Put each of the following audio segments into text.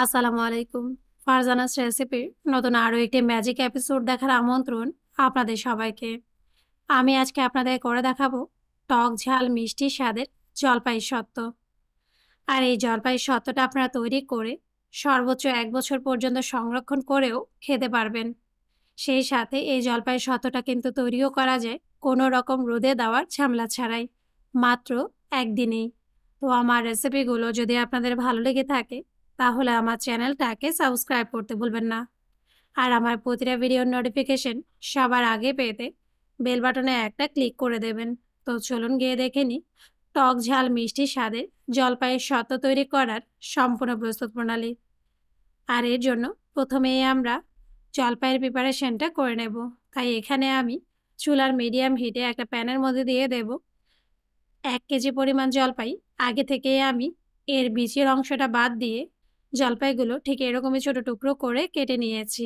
আসসালামু আলাইকুম। ফারজানাস রেসিপির নতুন আরও একটি ম্যাজিক এপিসোড দেখার আমন্ত্রণ আপনাদের সবাইকে। আমি আজকে আপনাদের করে দেখাবো টক ঝাল মিষ্টি স্বাদের জলপাই সত্ত্ব। আর এই জলপাই সত্ত্বটা আপনারা তৈরি করে সর্বোচ্চ ১ বছর পর্যন্ত সংরক্ষণ করেও খেতে পারবেন। সেই সাথে এই জলপাই সত্ত্বটা কিন্তু তৈরিও করা যায় কোনো রকম রোদে দেওয়ার ঝামেলা ছাড়াই, মাত্র ১ দিনেই। তো আমার রেসিপিগুলো যদি আপনাদের ভালো লেগে থাকে তাহলে আমার চ্যানেলটাকে সাবস্ক্রাইব করতে ভুলবেন না। আর আমার প্রতিটা ভিডিওর নোটিফিকেশন সবার আগে পেতে বেল বাটনে একটা ক্লিক করে দেবেন। তো চলুন গিয়ে দেখে নিই টক ঝাল মিষ্টি স্বাদের জলপাইয়ের সত্ত্ব তৈরি করার সম্পূর্ণ প্রস্তুত প্রণালী। আর এর জন্য প্রথমেই আমরা জলপাইয়ের প্রিপারেশনটা করে নেব। তাই এখানে আমি চুলার মিডিয়াম হিটে একটা প্যানের মধ্যে দিয়ে দেব ১ কেজি পরিমাণ জলপাই। আগে থেকেই আমি এর বীজের অংশটা বাদ দিয়ে জলপাইগুলো ঠিক এরকমই ছোট টুকরো করে কেটে নিয়েছি।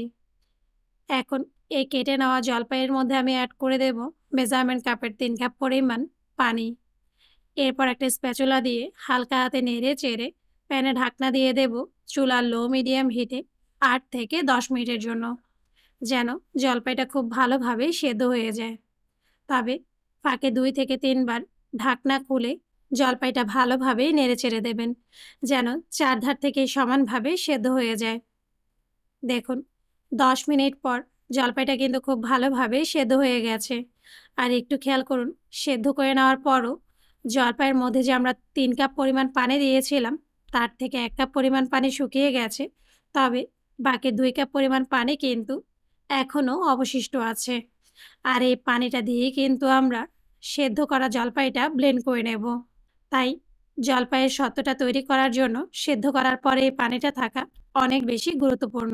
এখন এই কেটে নেওয়া জলপাইয়ের মধ্যে আমি অ্যাড করে দেব মেজারমেন্ট কাপের ৩ কাপ পরিমাণ পানি। এরপর একটা স্প্যাচুলা দিয়ে হালকা হাতে নেড়ে চেড়ে প্যানে ঢাকনা দিয়ে দেব চুলার লো মিডিয়াম হিটে ৮ থেকে ১০ মিনিটের জন্য, যেন জলপাইটা খুব ভালোভাবে সেদ্ধ হয়ে যায়। তবে ফাঁকে ২ থেকে ৩ বার ঢাকনা খুলে জলপাইটা ভালোভাবে নেড়েচেড়ে দেবেন, যেন চারধার থেকে সমানভাবে সেদ্ধ হয়ে যায়। দেখুন ১০ মিনিট পর জলপাইটা কিন্তু খুব ভালোভাবে সেদ্ধ হয়ে গেছে। আর একটু খেয়াল করুন, সেদ্ধ করে নেওয়ার পরও জলপাইয়ের মধ্যে যে আমরা ৩ কাপ পরিমাণ পানি দিয়েছিলাম তার থেকে ১ কাপ পরিমাণ পানি শুকিয়ে গেছে। তবে বাকি ২ কাপ পরিমাণ পানি কিন্তু এখনও অবশিষ্ট আছে। আর এই পানিটা দিয়েই কিন্তু আমরা সেদ্ধ করা জলপাইটা ব্লেন্ড করে নেব। তাই জলপাইয়ের সত্ত্বটা তৈরি করার জন্য সেদ্ধ করার পরে এই পানিটা থাকা অনেক বেশি গুরুত্বপূর্ণ।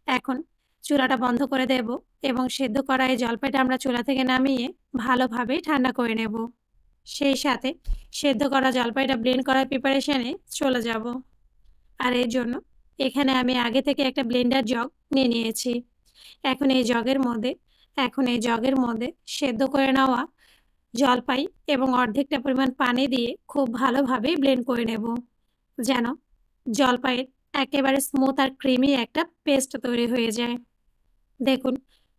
এখন চুলাটা বন্ধ করে দেব এবং সেদ্ধ করা এই জলপাইটা আমরা চুলা থেকে নামিয়ে ভালোভাবে ঠান্ডা করে নেব। সেই সাথে সেদ্ধ করা জলপাইটা ব্লেন্ড করার প্রিপারেশনে চলে যাব। আর এর জন্য এখানে আমি আগে থেকে একটা ব্লেন্ডার জগ নিয়ে নিয়েছি। এখন এই জগের মধ্যে সেদ্ধ করে নেওয়া জলপাই এবং অর্ধেকটা পরিমাণ পানি দিয়ে খুব ভালোভাবে ব্লেন্ড করে নেব, যেন জলপাইয়ের একেবারে স্মুথ আর ক্রিমি একটা পেস্ট তৈরি হয়ে যায়। দেখুন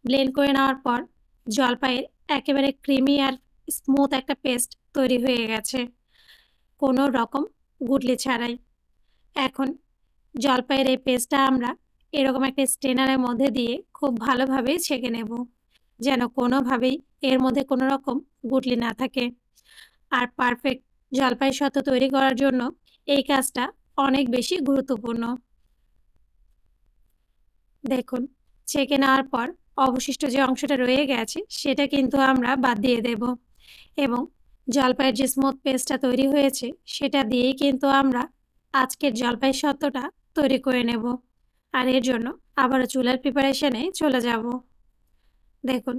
ব্লেন্ড করে নেওয়ার পর জলপাইয়ের একেবারে ক্রিমি আর স্মুথ একটা পেস্ট তৈরি হয়ে গেছে, কোনো রকম গুটলি ছাড়াই। এখন জলপাইয়ের এই পেস্টটা আমরা এরকম একটা স্ট্রেনারের মধ্যে দিয়ে খুব ভালোভাবে ছেঁকে নেব, যেন কোনোভাবেই এর মধ্যে কোনো রকম গুটলি না থাকে। আর পারফেক্ট জলপাই সত্ত্ব তৈরি করার জন্য এই কাজটা অনেক বেশি গুরুত্বপূর্ণ। দেখুন ছেঁকে নেওয়ার পর অবশিষ্ট যে অংশটা রয়ে গেছে সেটা কিন্তু আমরা বাদ দিয়ে দেব এবং জলপাইয়ের যে স্মুথ পেস্টটা তৈরি হয়েছে সেটা দিয়েই কিন্তু আমরা আজকের জলপাই সত্ত্বটা তৈরি করে নেব। আর এর জন্য আবারও চুলার প্রিপারেশনে চলে যাব। দেখুন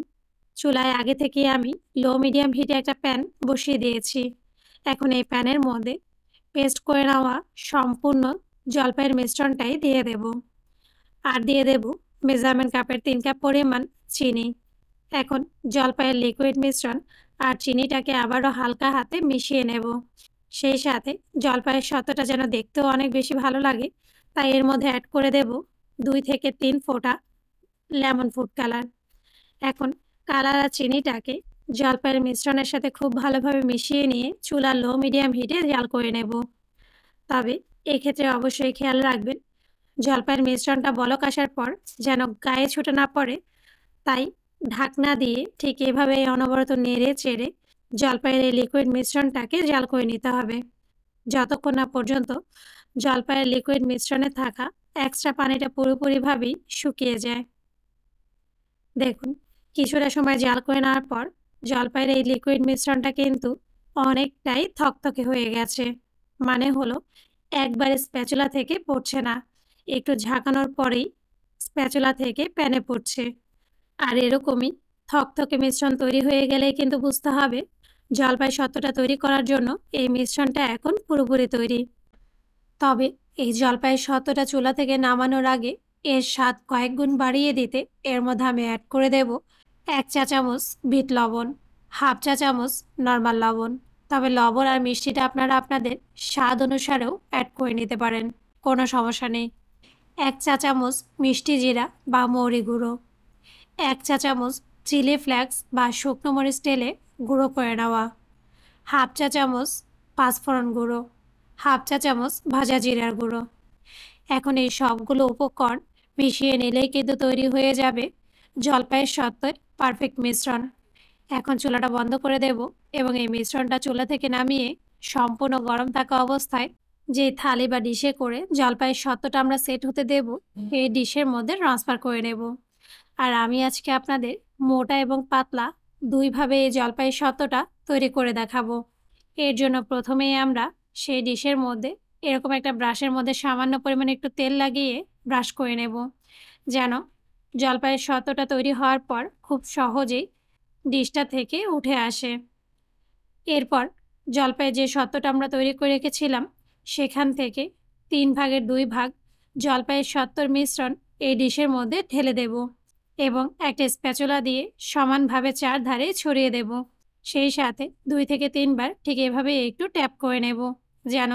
চুলায় আগে থেকে আমি লো মিডিয়াম হিটে একটা প্যান বসিয়ে দিয়েছি। এখন এই প্যানের মধ্যে পেস্ট করে নেওয়া সম্পূর্ণ জলপাইয়ের মিশ্রণটাই দিয়ে দেব। আর দিয়ে দেব মেজারমেন্ট কাপের ৩ কাপ পরিমাণ চিনি। এখন জলপাইয়ের লিকুইড মিশ্রণ আর চিনিটাকে আবারও হালকা হাতে মিশিয়ে নেব। সেই সাথে জলপাইয়ের সত্ত্বটা যেন দেখতেও অনেক বেশি ভালো লাগে, তাই এর মধ্যে অ্যাড করে দেব ২ থেকে ৩ ফোঁটা লেমন ফুড কালার। এখন কালার আর চিনিটাকে জলপাইয়ের মিশ্রণের সাথে খুব ভালোভাবে মিশিয়ে নিয়ে চুলা লো মিডিয়াম হিটে জাল করে নেব। তবে এক্ষেত্রে অবশ্যই খেয়াল রাখবেন জলপাইয়ের মিশ্রণটা বলক আসার পর যেন গায়ে ছুটে না পড়ে, তাই ঢাকনা দিয়ে ঠিক এভাবেই অনবরত নেড়ে চেড়ে জলপাইয়ের এই লিকুইড মিশ্রণটাকে জাল করে নিতে হবে, যতক্ষণ না পর্যন্ত জলপাইয়ের লিকুইড মিশ্রণে থাকা এক্সট্রা পানিটা পুরোপুরিভাবেই শুকিয়ে যায়। দেখুন কিছুটা সময় জাল করে নেওয়ার পর জলপাইয়ের এই লিকুইড মিশ্রণটা কিন্তু অনেকটাই থকথকে হয়ে গেছে, মানে হলো একবারে স্প্যাচুলা থেকে পড়ছে না, একটু ঝাঁকানোর পরেই স্প্যাচুলা থেকে প্যানে পড়ছে। আর এরকমই থকথকে মিশ্রণ তৈরি হয়ে গেলেই কিন্তু বুঝতে হবে জলপাই সত্ত্বটা তৈরি করার জন্য এই মিশ্রণটা এখন পুরোপুরি তৈরি। তবে এই জলপাইয়ের সত্ত্বটা চুলা থেকে নামানোর আগে এর স্বাদ কয়েক গুণ বাড়িয়ে দিতে এর মধ্যে আমি অ্যাড করে দেব ১ চা চামচ বিট লবণ, হাফ চা চামচ নর্মাল লবণ। তবে লবণ আর মিষ্টিটা আপনারা আপনাদের স্বাদ অনুসারেও অ্যাড করে নিতে পারেন, কোনো সমস্যা নেই। 1 চা চামচ মিষ্টি জিরা বা মৌরি গুঁড়ো, 1 চা চামচ চিলি ফ্লেক্স বা শুকনো মরিচ টেলে গুঁড়ো করে নেওয়া, হাফ চা চামচ পাঁচফোড়ন গুঁড়ো, হাফ চা চামচ ভাজা জিরার গুঁড়ো। এখন এই সবগুলো উপকরণ মিশিয়ে নিলেই কিন্তু তৈরি হয়ে যাবে জলপাইয়ের সত্ত্বের পারফেক্ট মিশ্রণ। এখন চুলাটা বন্ধ করে দেব এবং এই মিশ্রণটা চুলা থেকে নামিয়ে সম্পূর্ণ গরম থাকা অবস্থায় যে থালি বা ডিশে করে জলপাইয়ের সত্ত্বটা আমরা সেট হতে দেব এই ডিশের মধ্যে ট্রান্সফার করে নেব। আর আমি আজকে আপনাদের মোটা এবং পাতলা দুইভাবে এই জলপাইয়ের সত্ত্বটা তৈরি করে দেখাবো। এর জন্য প্রথমেই আমরা সেই ডিশের মধ্যে এরকম একটা ব্রাশের মধ্যে সামান্য পরিমাণে একটু তেল লাগিয়ে ব্রাশ করে নেব, যেন জলপাইয়ের সত্ত্বটা তৈরি হওয়ার পর খুব সহজেই ডিশটা থেকে উঠে আসে। এরপর জলপাইয়ের যে সত্ত্বটা আমরা তৈরি করে রেখেছিলাম সেখান থেকে 3 ভাগের 2 ভাগ জলপাইয়ের সত্ত্বর মিশ্রণ এই ডিশের মধ্যে ঢেলে দেব এবং একটা স্প্যাচুলা দিয়ে সমানভাবে চারধারে ছড়িয়ে দেব। সেই সাথে 2 থেকে 3 বার ঠিক এভাবে একটু ট্যাপ করে নেব, যেন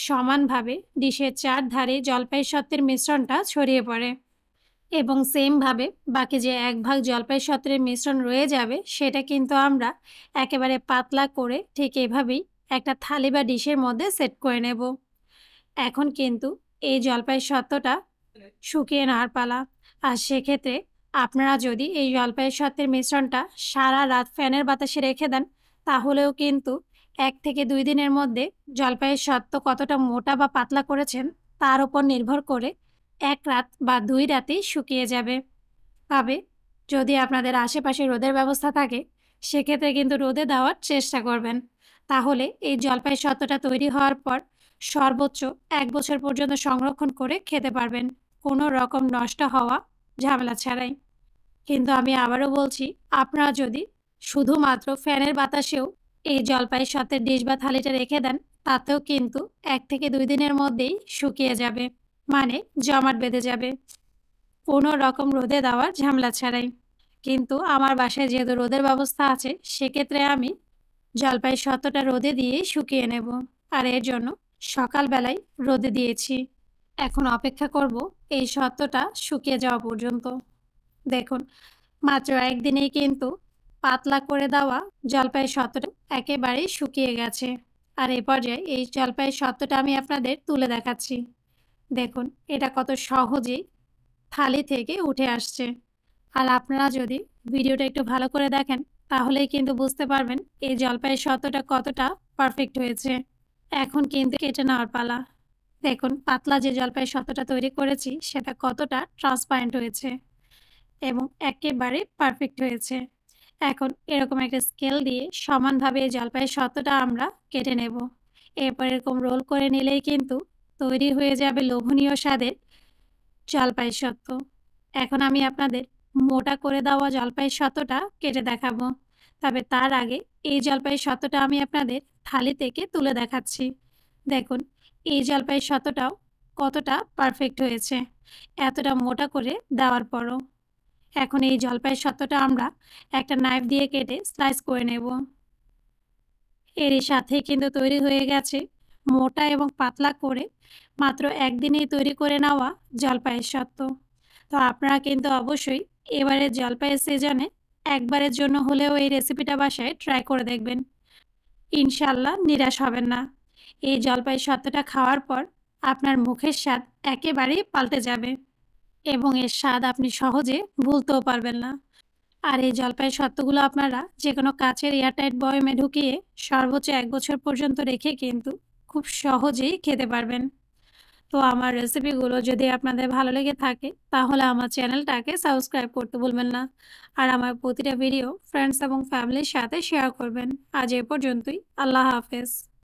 সমানভাবে ডিশের চারধারে জলপাইয়ের সত্ত্বের মিশ্রণটা ছড়িয়ে পড়ে। এবং সেমভাবে বাকি যে 1 ভাগ জলপাইয়ের সত্ত্বের মিশ্রণ রয়ে যাবে সেটা কিন্তু আমরা একেবারে পাতলা করে ঠিক এভাবেই একটা থালি বা ডিশের মধ্যে সেট করে নেব। এখন কিন্তু এই জলপাইয়ের সত্ত্বটা শুকিয়ে নেওয়ার পালা। আর সেক্ষেত্রে আপনারা যদি এই জলপাইয়ের সত্ত্বের মিশ্রণটা সারা রাত ফ্যানের বাতাসে রেখে দেন তাহলেও কিন্তু 1 থেকে 2 দিনের মধ্যে জলপাইয়ের সত্ত্ব কতটা মোটা বা পাতলা করেছেন তার উপর নির্ভর করে 1 রাত বা 2 রাতেই শুকিয়ে যাবে। তবে যদি আপনাদের আশেপাশে রোদের ব্যবস্থা থাকে সেক্ষেত্রে কিন্তু রোদে দেওয়ার চেষ্টা করবেন, তাহলে এই জলপাইয়ের সত্ত্বটা তৈরি হওয়ার পর সর্বোচ্চ 1 বছর পর্যন্ত সংরক্ষণ করে খেতে পারবেন, কোনো রকম নষ্ট হওয়া ঝামেলা ছাড়াই। কিন্তু আমি আবারও বলছি, আপনারা যদি শুধুমাত্র ফ্যানের বাতাসেও এই জলপাইয়ের সত্ত্বের ডিশ বা থালিটা রেখে দেন তাতেও কিন্তু 1 থেকে 2 দিনের মধ্যেই শুকিয়ে যাবে, মানে জমাট বেঁধে যাবে, কোনো রকম রোদে দেওয়ার ঝামেলা ছাড়াই। কিন্তু আমার বাসায় যেহেতু রোদের ব্যবস্থা আছে সেক্ষেত্রে আমি জলপাইয়ের সত্ত্বটা রোদে দিয়েই শুকিয়ে নেব, আর এর জন্য সকালবেলায় রোদে দিয়েছি। এখন অপেক্ষা করব এই সত্ত্বটা শুকিয়ে যাওয়া পর্যন্ত। দেখুন, মাত্র 1 দিনেই কিন্তু পাতলা করে দেওয়া জলপাইয়ের সত্ত্বটা একেবারেই শুকিয়ে গেছে। আর এই পর্যায়ে এই জলপাইয়ের সত্ত্বটা আমি আপনাদের তুলে দেখাচ্ছি। দেখুন এটা কত সহজেই থালি থেকে উঠে আসছে। আর আপনারা যদি ভিডিওটা একটু ভালো করে দেখেন তাহলেই কিন্তু বুঝতে পারবেন এই জলপাইয়ের সত্ত্বটা কতটা পারফেক্ট হয়েছে। এখন কিন্তু কেটে নেওয়ার পালা। দেখুন পাতলা যে জলপাইয়ের সত্ত্বটা তৈরি করেছি সেটা কতটা ট্রান্সপারেন্ট হয়েছে এবং একেবারে পারফেক্ট হয়েছে। এখন এরকম একটা স্কেল দিয়ে সমানভাবে এই জলপাইয়ের সত্ত্বটা আমরা কেটে নেব। এরপর এরকম রোল করে নিলেই কিন্তু তৈরি হয়ে যাবে লোভনীয় স্বাদের জলপাইয়ের সত্ত্ব। এখন আমি আপনাদের মোটা করে দেওয়া জলপাইয়ের সত্ত্বটা কেটে দেখাবো, তবে তার আগে এই জলপাইয়ের সত্ত্বটা আমি আপনাদের থালি থেকে তুলে দেখাচ্ছি। দেখুন এই জলপাইয়ের সত্ত্বটাও কতটা পারফেক্ট হয়েছে এতটা মোটা করে দেওয়ার পরও। এখন এই জলপাইয়ের সত্ত্বটা আমরা একটা নাইফ দিয়ে কেটে স্লাইস করে নেব। এরই সাথে কিন্তু তৈরি হয়ে গেছে মোটা এবং পাতলা করে মাত্র 1 দিনেই তৈরি করে নেওয়া জলপাইয়ের সত্ত্ব। তো আপনারা কিন্তু অবশ্যই এবারে জলপাইয়ের সিজনে একবারের জন্য হলেও এই রেসিপিটা বাসায় ট্রাই করে দেখবেন, ইনশাল্লাহ নিরাশ হবেন না। এই জলপাইয়ের সত্ত্বটা খাওয়ার পর আপনার মুখের স্বাদ একেবারেই পাল্টে যাবে এবং এর স্বাদ আপনি সহজে ভুলতেও পারবেন না। আর এই জলপাইয়ের সত্ত্বগুলো আপনারা যে কোনো কাচের এয়ারটাইট বয়মে ঢুকিয়ে সর্বোচ্চ 1 বছর পর্যন্ত রেখে কিন্তু খুব সহজেই খেতে পারবেন। তো আমার রেসিপিগুলো যদি আপনাদের ভালো লেগে থাকে তাহলে আমার চ্যানেলটাকে সাবস্ক্রাইব করতে ভুলবেন না, আর আমার প্রতিটা ভিডিও ফ্রেন্ডস এবং ফ্যামিলির সাথে শেয়ার করবেন। আজ এ পর্যন্তই, আল্লাহ হাফেজ।